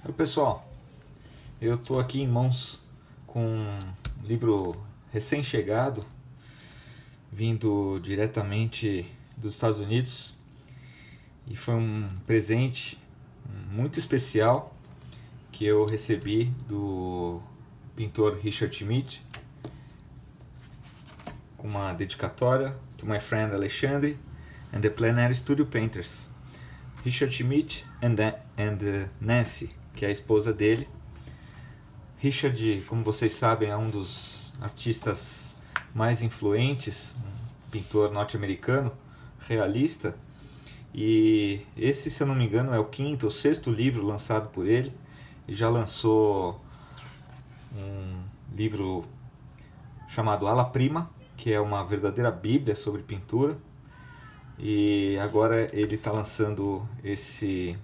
Oi pessoal, eu estou aqui em mãos com um livro recém-chegado, vindo diretamente dos Estados Unidos, e foi um presente muito especial que eu recebi do pintor Richard Schmid, com uma dedicatória to my friend Alexandre and the Plenary Studio Painters. Richard Schmid and Nancy, que é a esposa dele. Richard, como vocês sabem, é um dos artistas mais influentes, um pintor norte-americano, realista, e esse, se eu não me engano, é o quinto ou sexto livro lançado por ele. Ele já lançou um livro chamado Alla Prima, que é uma verdadeira bíblia sobre pintura, e agora ele está lançando esse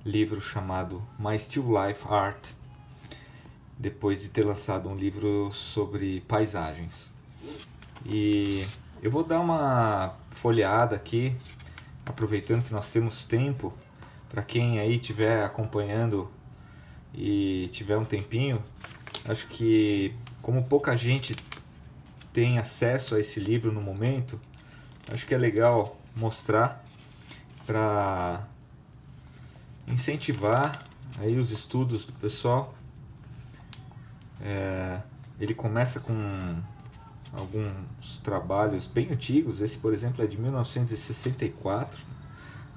livro chamado My Still Life Art, depois de ter lançado um livro sobre paisagens. E eu vou dar uma folheada aqui, aproveitando que nós temos tempo, para quem aí estiver acompanhando e tiver um tempinho. Acho que como pouca gente tem acesso a esse livro no momento, acho que é legal mostrar para incentivar aí os estudos do pessoal. Ele começa com alguns trabalhos bem antigos. Esse, por exemplo, é de 1964,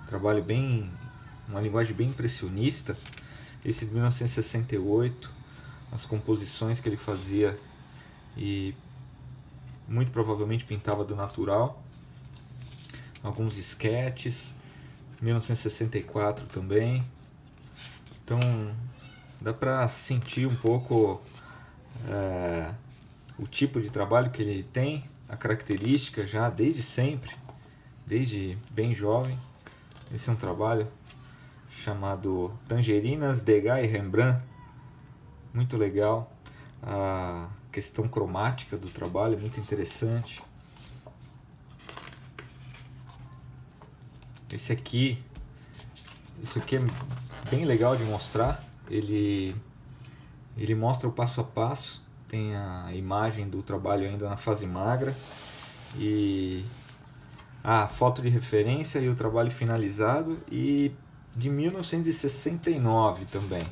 trabalho bem, uma linguagem bem impressionista. Esse de 1968, as composições que ele fazia e muito provavelmente pintava do natural. Alguns esquetes, 1964 também. Então dá para sentir um pouco o tipo de trabalho que ele tem, a característica já desde sempre, desde bem jovem. Esse é um trabalho chamado Tangerinas, Degas e Rembrandt, muito legal. A questão cromática do trabalho é muito interessante. Isso aqui é bem legal de mostrar. Ele mostra o passo a passo, tem a imagem do trabalho ainda na fase magra e a foto de referência e o trabalho finalizado, e de 1969 também.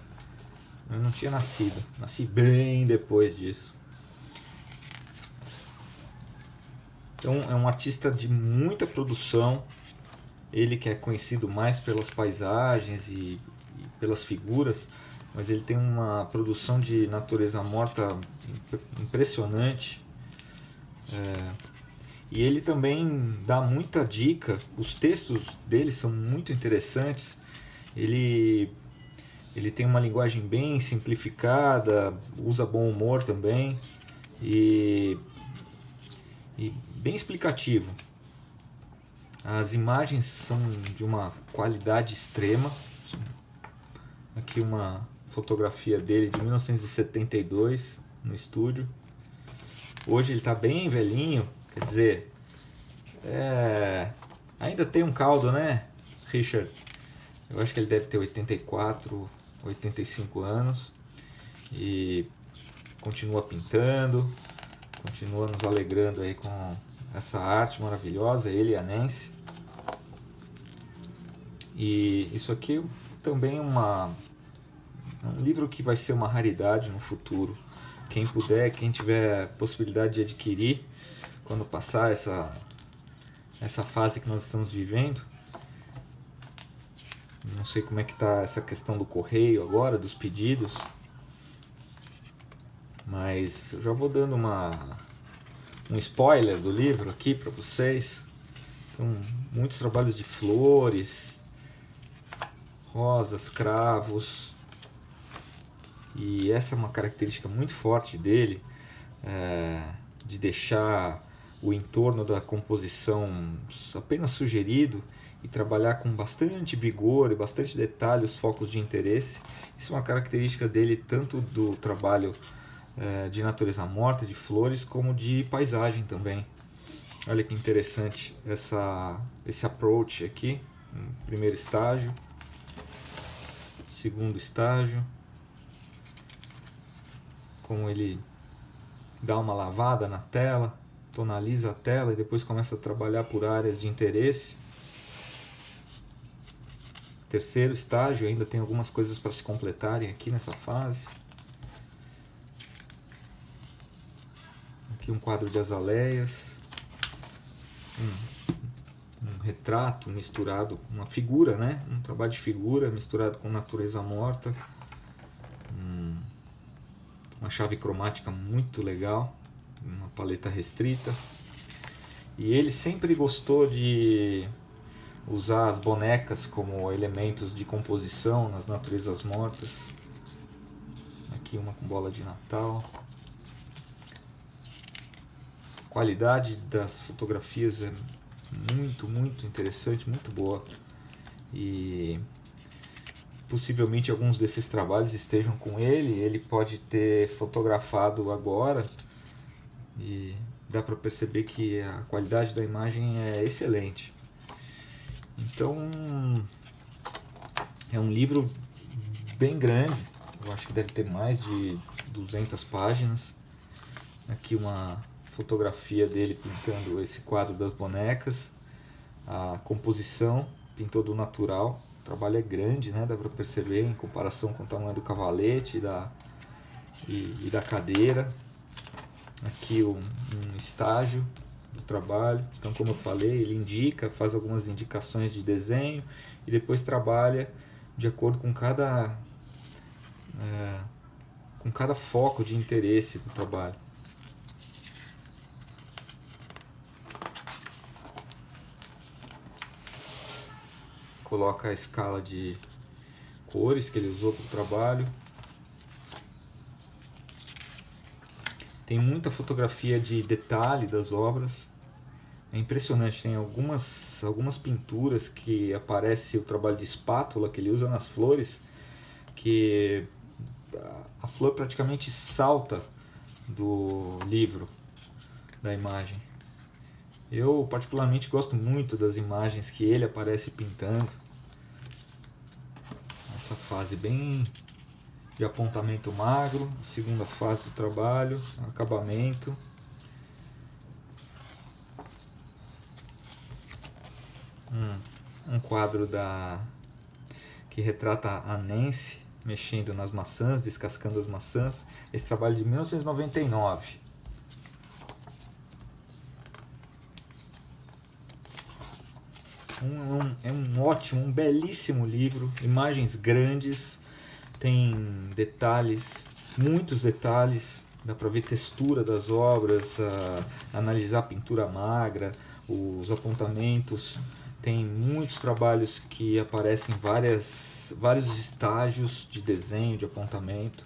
Eu não tinha nascido, nasci bem depois disso. Então é um artista de muita produção. Ele que é conhecido mais pelas paisagens e pelas figuras, mas ele tem uma produção de natureza morta impressionante. E ele também dá muita dica, os textos dele são muito interessantes. Ele tem uma linguagem bem simplificada, usa bom humor também e bem explicativo. As imagens são de uma qualidade extrema. Aqui uma fotografia dele de 1972 no estúdio. Hoje ele está bem velhinho, quer dizer, ainda tem um caldo, né, Richard? Eu acho que ele deve ter 84, 85 anos e continua pintando, continua nos alegrando aí com essa arte maravilhosa, ele e a Nancy. E isso aqui também é um livro que vai ser uma raridade no futuro. Quem puder, quem tiver possibilidade de adquirir, quando passar essa fase que nós estamos vivendo. Não sei como é que está essa questão do correio agora, dos pedidos, mas eu já vou dando um spoiler do livro aqui para vocês. São muitos trabalhos de flores, rosas, cravos, e essa é uma característica muito forte dele, de deixar o entorno da composição apenas sugerido e trabalhar com bastante vigor e bastante detalhe os focos de interesse. Isso é uma característica dele tanto do trabalho de natureza morta, de flores, como de paisagem também. Olha que interessante esse approach aqui, no primeiro estágio. segundo estágio, como ele dá uma lavada na tela, tonaliza a tela e depois começa a trabalhar por áreas de interesse. Terceiro estágio, ainda tem algumas coisas para se completarem aqui nessa fase. Aqui um quadro de azaleias, um retrato misturado, uma figura, né? Um trabalho de figura misturado com natureza morta. Uma chave cromática muito legal, uma paleta restrita. E ele sempre gostou de usar as bonecas como elementos de composição nas naturezas mortas. Aqui uma com bola de Natal. A qualidade das fotografias é muito, muito interessante, muito boa. E possivelmente alguns desses trabalhos estejam com ele. Ele pode ter fotografado agora e dá para perceber que a qualidade da imagem é excelente. Então é um livro bem grande, eu acho que deve ter mais de 200 páginas. Aqui uma fotografia dele pintando esse quadro das bonecas, a composição, pintou do natural. O trabalho é grande, né? Dá para perceber em comparação com o tamanho do cavalete e da cadeira. Aqui um estágio do trabalho. Então, como eu falei, ele indica, faz algumas indicações de desenho e depois trabalha de acordo com cada foco de interesse do trabalho. Coloca a escala de cores que ele usou para o trabalho. Tem muita fotografia de detalhe das obras. É impressionante, tem algumas pinturas que aparece o trabalho de espátula que ele usa nas flores, que a flor praticamente salta do livro, da imagem. Eu particularmente gosto muito das imagens que ele aparece pintando. Essa fase bem de apontamento magro, segunda fase do trabalho, acabamento. Um quadro que retrata a Nancy mexendo nas maçãs, descascando as maçãs. Esse trabalho de 1999. É um ótimo, um belíssimo livro, imagens grandes, tem detalhes, muitos detalhes, dá para ver textura das obras, analisar a pintura magra, os apontamentos. Tem muitos trabalhos que aparecem vários estágios de desenho, de apontamento.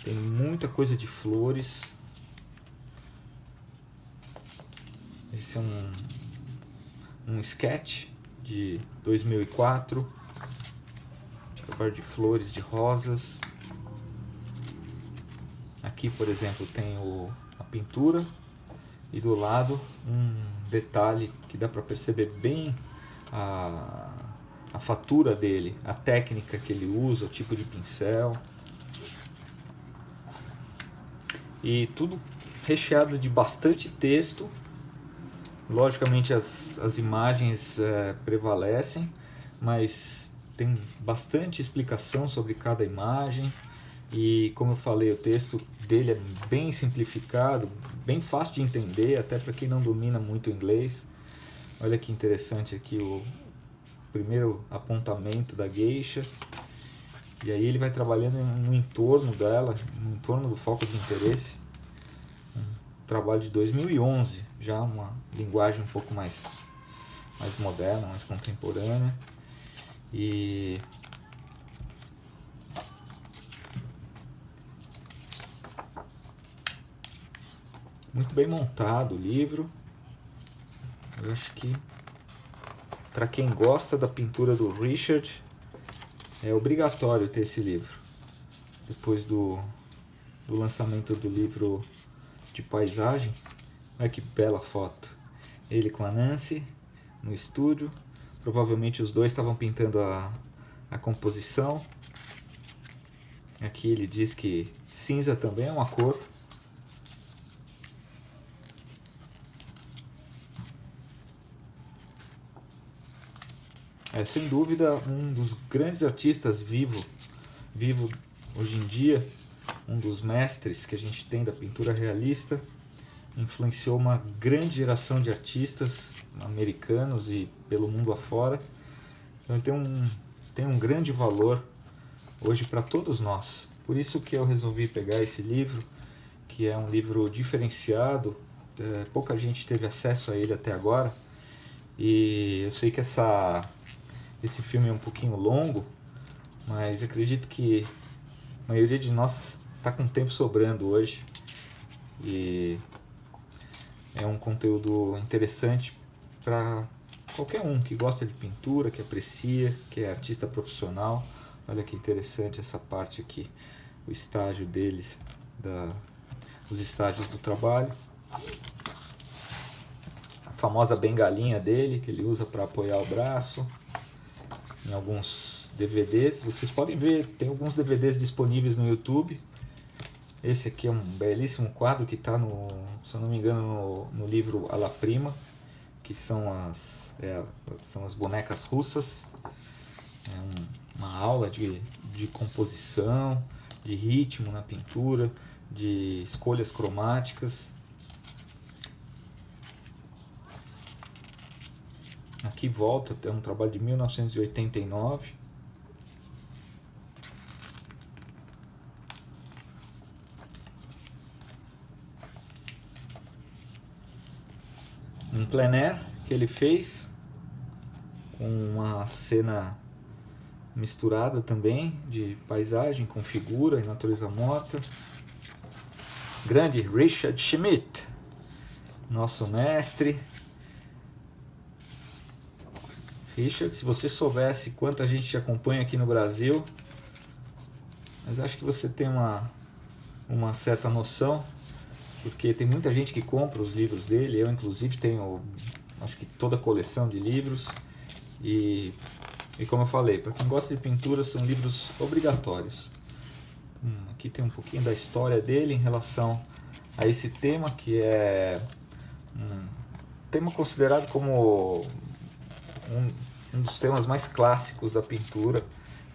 Tem muita coisa de flores. Esse é um sketch de 2004. Trabalho de flores, de rosas. Aqui, por exemplo, tem a pintura e do lado um detalhe que dá para perceber bem a fatura dele, a técnica que ele usa, o tipo de pincel. E tudo recheado de bastante texto. Logicamente as imagens prevalecem, mas tem bastante explicação sobre cada imagem. E como eu falei, o texto dele é bem simplificado, bem fácil de entender, até para quem não domina muito inglês. Olha que interessante aqui o primeiro apontamento da geisha. E aí ele vai trabalhando no entorno dela, no entorno do foco de interesse. Um trabalho de 2011, já uma linguagem um pouco mais moderna, mais contemporânea. E muito bem montado o livro. Eu acho que para quem gosta da pintura do Richard, é obrigatório ter esse livro. Depois do lançamento do livro de paisagem, olha que bela foto. Ele com a Nancy no estúdio. Provavelmente os dois estavam pintando a composição. Aqui ele diz que cinza também é uma cor. É sem dúvida um dos grandes artistas vivo hoje em dia, um dos mestres que a gente tem da pintura realista. Influenciou uma grande geração de artistas americanos e pelo mundo afora. Então ele tem um grande valor hoje para todos nós. Por isso que eu resolvi pegar esse livro, que é um livro diferenciado, pouca gente teve acesso a ele até agora. E eu sei que esse filme é um pouquinho longo, mas acredito que a maioria de nós está com tempo sobrando hoje. E é um conteúdo interessante para qualquer um que gosta de pintura, que aprecia, que é artista profissional. Olha que interessante essa parte aqui, o estágio deles, os estágios do trabalho. A famosa bengalinha dele, que ele usa para apoiar o braço. Em alguns DVDs, vocês podem ver, tem alguns DVDs disponíveis no YouTube. Esse aqui é um belíssimo quadro que está, se eu não me engano, no livro A La Prima, que são as bonecas russas. É uma aula de composição, de ritmo na pintura, de escolhas cromáticas. Aqui volta, é um trabalho de 1989. Um plein air que ele fez, com uma cena misturada também de paisagem com figura e natureza morta. Grande Richard Schmidt, nosso mestre. Richard, se você soubesse quanta gente te acompanha aqui no Brasil, mas acho que você tem uma certa noção, porque tem muita gente que compra os livros dele. Eu inclusive tenho, acho que toda a coleção de livros, e como eu falei, para quem gosta de pintura, são livros obrigatórios. Aqui tem um pouquinho da história dele em relação a esse tema, que é um tema considerado como um dos temas mais clássicos da pintura,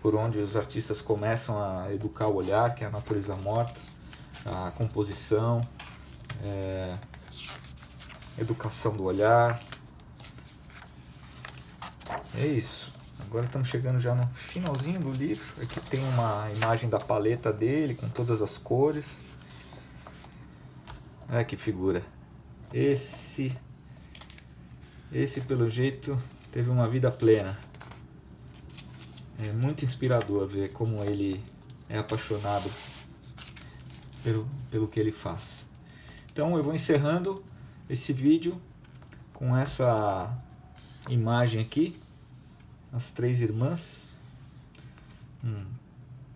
por onde os artistas começam a educar o olhar, que é a natureza morta, a composição, educação do olhar. É isso. Agora estamos chegando já no finalzinho do livro. Aqui tem uma imagem da paleta dele com todas as cores. Olha que figura. Esse pelo jeito teve uma vida plena. É muito inspirador ver como ele é apaixonado pelo que ele faz. Então eu vou encerrando esse vídeo com essa imagem aqui, as três irmãs,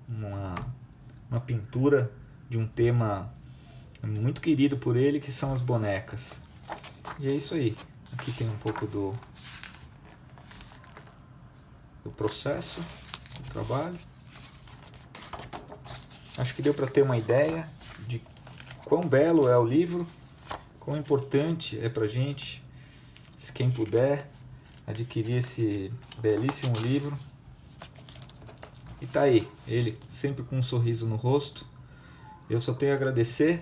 uma pintura de um tema muito querido por ele, que são as bonecas. E é isso aí. Aqui tem um pouco do processo, do trabalho. Acho que deu para ter uma ideia de quão belo é o livro, quão importante é para a gente, se quem puder, adquirir esse belíssimo livro. E tá aí, ele sempre com um sorriso no rosto. Eu só tenho a agradecer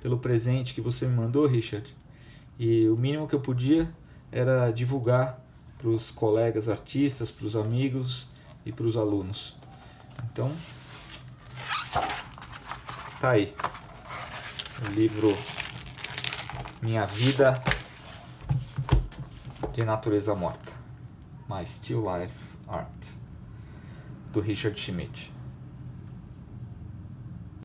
pelo presente que você me mandou, Richard. E o mínimo que eu podia era divulgar para os colegas artistas, para os amigos e para os alunos. Então, tá aí o livro Minha Vida de Natureza Morta, My Still Life Art, do Richard Schmidt.